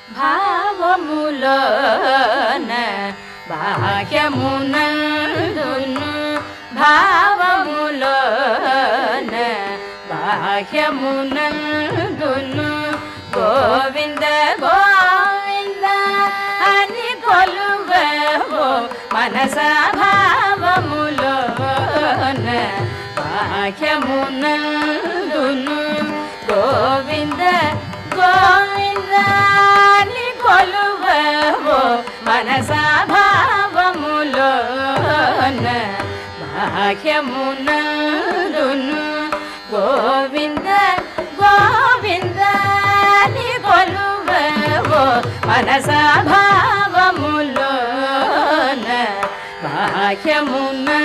భావములోన బాహ్యమునందును భావములోన బాహ్యమునందును గోవింద గోవింద అని కొలువవో మనస భావములోన బాహ్యమునందును గోవింద గోవింద అని కొలువవో మనస భావములోన బాహ్యమునందును గోవింద గోవింద అని కొలువవో మనస భావములోన బాహ్యమునందును